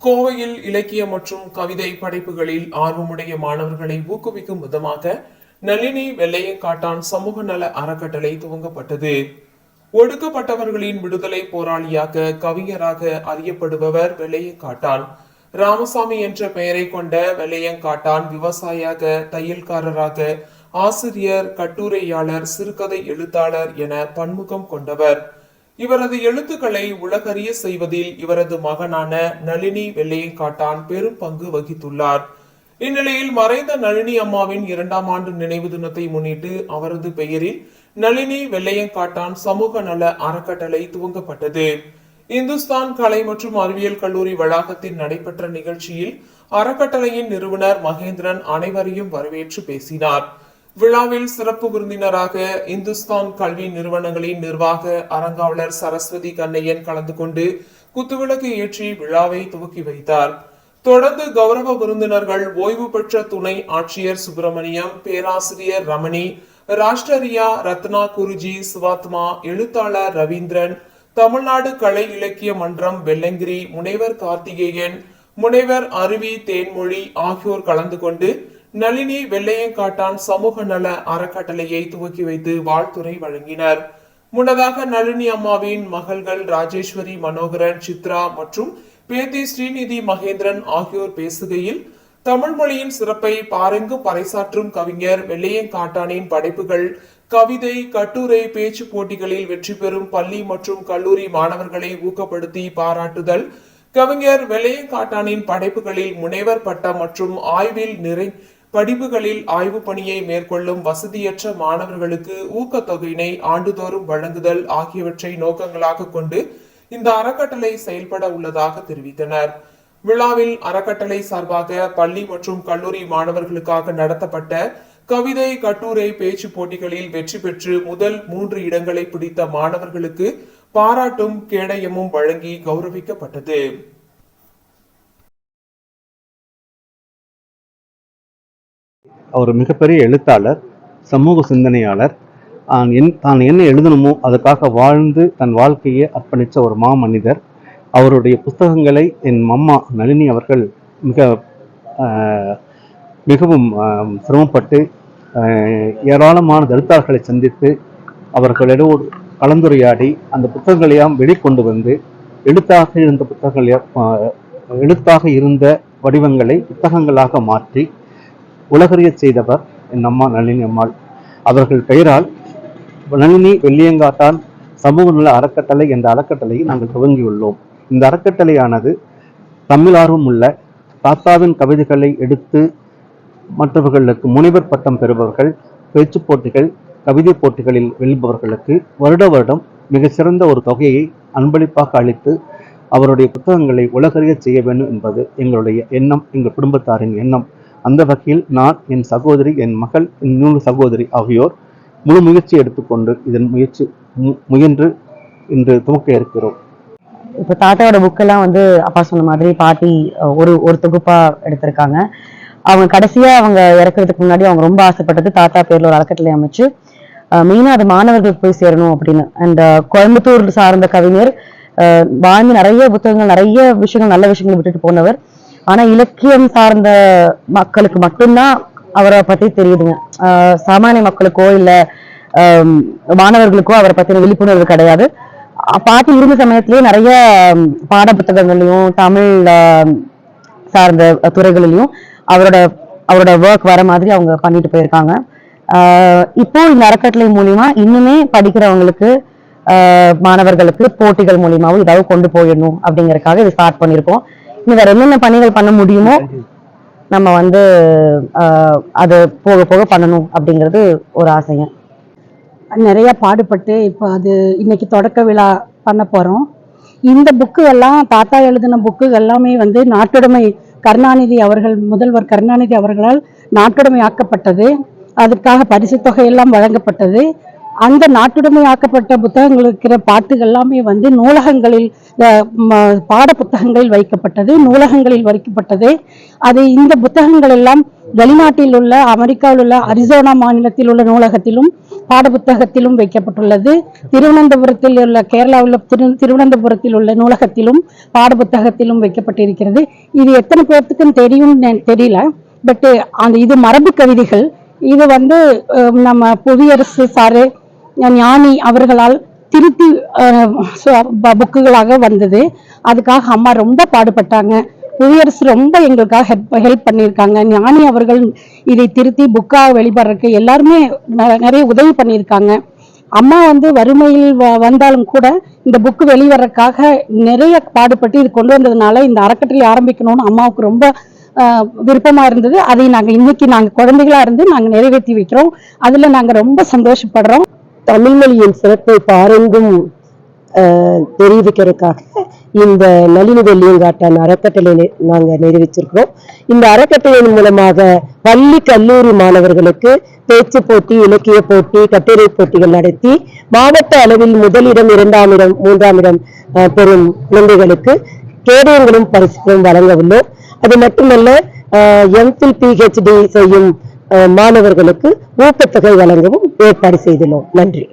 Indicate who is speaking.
Speaker 1: கோவையில் இலக்கிய மற்றும் கவிதை படைப்புகளில் ஆர்வமுடைய மாணவர்களை ஊக்குவிக்கும் விதமாக நளினி வெள்ளையங்காட்டான் சமூக நல அறக்கட்டளை துவங்கப்பட்டது. ஒடுக்கப்பட்டவர்களின் விடுதலை போராளியாக கவிஞராக அறியப்படுபவர் வெள்ளையங்காட்டான். ராமசாமி என்ற பெயரை கொண்ட வெள்ளையங்காட்டான் விவசாயியாக, தையல்காரராக, ஆசிரியர், கட்டுரையாளர், சிறுகதை எழுத்தாளர் என பன்முகம் கொண்டவர். இவரது எழுத்துக்களை உலகறிய செய்வதில் இவரது மகனான நளினி வெள்ளையங்காட்டான் பெரும் பங்கு வகித்துள்ளார். இந்நிலையில் மறைந்த நளினி அம்மாவின் 2ஆம் ஆண்டு நினைவு தினத்தை முன்னிட்டு அவரது பெயரில் நளினி வெள்ளையங்காட்டான் சமூக நல அறக்கட்டளை துவங்கப்பட்டது. இந்துஸ்தான் கலை மற்றும் அறிவியல் கல்லூரி வளாகத்தில் நடைபெற்ற நிகழ்ச்சியில் அறக்கட்டளையின் நிறுவனர் மகேந்திரன் அனைவரையும் வரவேற்று பேசினார். விழாவில் சிறப்பு விருந்தினராக இந்துஸ்தான் கல்வி நிறுவனங்களின் நிர்வாக அரங்காவலர் சரஸ்வதி கண்ணையன் கலந்து கொண்டு குத்துவிளக்கு ஏற்றி விழாவை துவக்கி வைத்தார். தொடர்ந்து கௌரவ விருந்தினர்கள் ஓய்வு பெற்ற துணை ஆட்சியர் சுப்பிரமணியம், பேராசிரியர் ரமணி, ராஷ்டிரியா ரத்னா குருஜி சிவாத்மா, எழுத்தாளர் ரவீந்திரன், தமிழ்நாடு கலை இலக்கிய மன்றம் வெள்ளங்கிரி முனைவர் கார்த்திகேயன், முனைவர் அருவி தேன்மொழி ஆகியோர் கலந்து கொண்டு நளினி வெள்ளையங்காட்டான் சமூக நல அறக்கட்டளையை துவக்கி வைத்து வாழ்த்துரை வழங்கினர். முன்னதாக நளினி அம்மாவின் மகள்கள் ராஜேஸ்வரி மனோகரன், சித்ரா மற்றும் பேத்தி ஸ்ரீநிதி மகேந்திரன் ஆகியோர் பேசுகையில், தமிழ் மொழியின் சிறப்பை பாரெங்கும் பறைசாற்றும் கவிஞர் வெள்ளையங்காட்டானின் படைப்புகள் கவிதை, கட்டுரை, பேச்சு போட்டிகளில் வெற்றி பெறும் பள்ளி மற்றும் கல்லூரி மாணவர்களை ஊக்கப்படுத்தி பாராட்டுதல், கவிஞர் வெள்ளையங்காட்டானின் படைப்புகளில் முனைவர் பட்டம் மற்றும் ஆய்வில் படிப்புகளில் ஆய்வு பணியை மேற்கொள்ளும் வசதியற்ற மாணவர்களுக்கு ஊக்கத்தொகையினை ஆண்டுதோறும் வழங்குதல் ஆகியவற்றை நோக்கங்களாக கொண்டு இந்த அறக்கட்டளை செயல்பட உள்ளதாக தெரிவித்தனர். விழாவில் அறக்கட்டளை சார்பாக பள்ளி மற்றும் கல்லூரி மாணவர்களுக்காக நடத்தப்பட்ட கவிதை, கட்டுரை, பேச்சு போட்டிகளில் வெற்றி பெற்று முதல் 3 இடங்களை பிடித்த மாணவர்களுக்கு பாராட்டும் கேடயமும் வழங்கி கௌரவிக்கப்பட்டது.
Speaker 2: அவர் மிகப்பெரிய எழுத்தாளர், சமூக சிந்தனையாளர். தான் என்ன எழுதணுமோ அதுக்காக வாழ்ந்து தன் வாழ்க்கையை அர்ப்பணித்த ஒரு மாமனிதர். அவருடைய புத்தகங்களை என் அம்மா நளினி அவர்கள் மிகவும் சிரமப்பட்டு ஏராளமான எழுத்தாளர்களை சந்தித்து அவர்களிடம் கலந்துரையாடி அந்த புத்தகங்களையாம் வெளிக்கொண்டு வந்து எழுத்தாக இருந்த வடிவங்களை புத்தகங்களாக மாற்றி உலகறிய செய்தவர் என் அம்மா நளினி அம்மாள். அவர்கள் பெயரால் நளினி வெள்ளையங்காட்டான் சமூக நல அறக்கட்டளை என்ற அறக்கட்டளையை நாங்கள் துவங்கியுள்ளோம். இந்த அறக்கட்டளையானது தமிழ் ஆர்வம் உள்ள தாத்தாவின் கவிதைகளை எடுத்து மற்றவர்களுக்கு முனைவர் பட்டம் பெறுபவர்கள், பேச்சு போட்டிகள், கவிதை போட்டிகளில் வெல்பவர்களுக்கு வருடம் மிகச்சிறந்த ஒரு தொகையை அன்பளிப்பாக அளித்து அவருடைய புத்தகங்களை உலகறிய செய்ய வேண்டும் என்பது எங்களுடைய எண்ணம், எங்கள் குடும்பத்தாரின் எண்ணம். அந்த வகையில் நான், என் சகோதரி, என் மகள், இன்னொரு சகோதரி ஆகியோர் முழு முயற்சி எடுத்துக்கொண்டு இதன் முயன்று இன்று துவக்க இருக்கிறோம்.
Speaker 3: இப்போ தாத்தாவோட புக்கெல்லாம் அப்பா சொன்ன மாதிரி பாட்டி ஒரு தொகுப்பா எடுத்திருக்காங்க. அவங்க கடைசியா அவங்க இறக்குறதுக்கு முன்னாடி அவங்க ரொம்ப ஆசைப்பட்டது தாத்தா பேர்ல ஒரு அறக்கட்டளை அமைச்சு மெயினா அது மாணவர்களுக்கு போய் சேரணும் அப்படின்னு. அண்ட் கோயம்புத்தூர் சார்ந்த கவிஞர், வாழ்ந்து நிறைய புத்தகங்கள், நிறைய விஷயங்கள், நல்ல விஷயங்கள் விட்டுட்டு போனவர். ஆனா இலக்கியம் சார்ந்த மக்களுக்கு மட்டும்தான் அவரை பத்தி தெரியுதுங்க. சாமானிய மக்களுக்கோ இல்ல மாணவர்களுக்கோ அவரை பத்தின விழிப்புணர்வு கிடையாது. பாட்டி இருந்த சமயத்திலேயே நிறைய பாட புத்தகங்களையும் தமிழ் சார்ந்த துறைகளிலையும் அவரோட ஒர்க் வர மாதிரி அவங்க பண்ணிட்டு போயிருக்காங்க. இப்போ இந்த அறக்கட்டளை மூலியமா இன்னுமே படிக்கிறவங்களுக்கு, மாணவர்களுக்கு போட்டிகள் மூலியமாவும் ஏதாவது கொண்டு போயிடணும் அப்படிங்கறதுக்காக இது ஸ்டார்ட் பண்ணிருக்கோம். இன்னும் வேற என்னென்ன பணிகள் பண்ண முடியுமோ நம்ம அது போக போக பண்ணணும் அப்படிங்கிறது ஒரு ஆசைங்க.
Speaker 4: நிறைய பாடுபட்டு இப்போ அது இன்னைக்கு தொடக்க விழா பண்ண போறோம். இந்த புக்கு எல்லாம் தாத்தா எழுதின புக்கு எல்லாமே நாட்டுடைமை கருணாநிதி அவர்கள், முதல்வர் கருணாநிதி அவர்களால் நாட்டுடைமை ஆக்கப்பட்டது. அதற்காக பரிசு தொகையெல்லாம் வழங்கப்பட்டது. அந்த நாட்டுடைமையாக்கப்பட்ட புத்தகங்கள் இருக்கிற பாட்டுகள் எல்லாமே வந்து நூலகங்களில் பாட புத்தகங்களில் வைக்கப்பட்டது, நூலகங்களில் வைக்கப்பட்டது. அது இந்த புத்தகங்கள் எல்லாம் வெளிநாட்டில் உள்ள அமெரிக்காவில் உள்ள அரிசோனா மாநிலத்தில் உள்ள நூலகத்திலும் பாட புத்தகத்திலும் வைக்கப்பட்டுள்ளது. திருவனந்தபுரத்தில் உள்ள கேரளாவில் திருவனந்தபுரத்தில் உள்ள நூலகத்திலும் பாட புத்தகத்திலும் வைக்கப்பட்டிருக்கிறது. இது எத்தனை பேர்த்துக்கும் தெரியும் தெரியல. பட் அந்த இது மரபு கவிதைகள். இது வந்து நம்ம புவியரசு சாரு ஞானி அவர்களால் திருத்தி புக்குகளாக வந்தது. அதுக்காக அம்மா ரொம்ப பாடுபட்டாங்க. புவியரசு ரொம்ப எங்களுக்காக ஹெல்ப் பண்ணியிருக்காங்க. ஞானி அவர்கள் இதை திருத்தி புக்காக வெளிப்படுறதுக்கு எல்லாருமே நிறைய உதவி பண்ணியிருக்காங்க. அம்மா வந்து வறுமையில் வந்தாலும் கூட இந்த புக்கு வெளிவரக்காக நிறைய பாடுபட்டு இது கொண்டு வந்ததுனால இந்த அறக்கட்டளை ஆரம்பிக்கணும்னு அம்மாவுக்கு ரொம்ப விருப்பமா இருந்தது. அதை இன்னைக்கு நாங்க குழந்தைகளா இருந்து நாங்க நிறைவேற்றி வைக்கிறோம். அதுல நாங்க ரொம்ப சந்தோஷப்படுறோம்.
Speaker 5: தமிழ் மொழியின் சிறப்பை பாரெங்கும் தெரிவிக்கிறதுக்காக இந்த நளினி வெள்ளியங்காட்டான் அறக்கட்டளை நாங்க நிறைவேற்றிருக்கிறோம். இந்த அறக்கட்டளையின் மூலமாக பள்ளி கல்லூரி மாணவர்களுக்கு பேச்சு போட்டி, இலக்கிய போட்டி, கட்டுரை போட்டிகள் நடத்தி மாவட்ட அளவில் முதலிடம், 2ஆம் இடம், 3ஆம் இடம் பெறும் குழந்தைகளுக்கு கேடயங்களும் பரிசுகளும் வழங்க உள்ளோம். அது மட்டுமல்ல, எம்ஃபில் PhD செய்யும் மாணவர்களுக்கு ஊக்கத்தொகை வழங்கவும் ஏற்பாடு செய்துள்ளோம். நன்றி.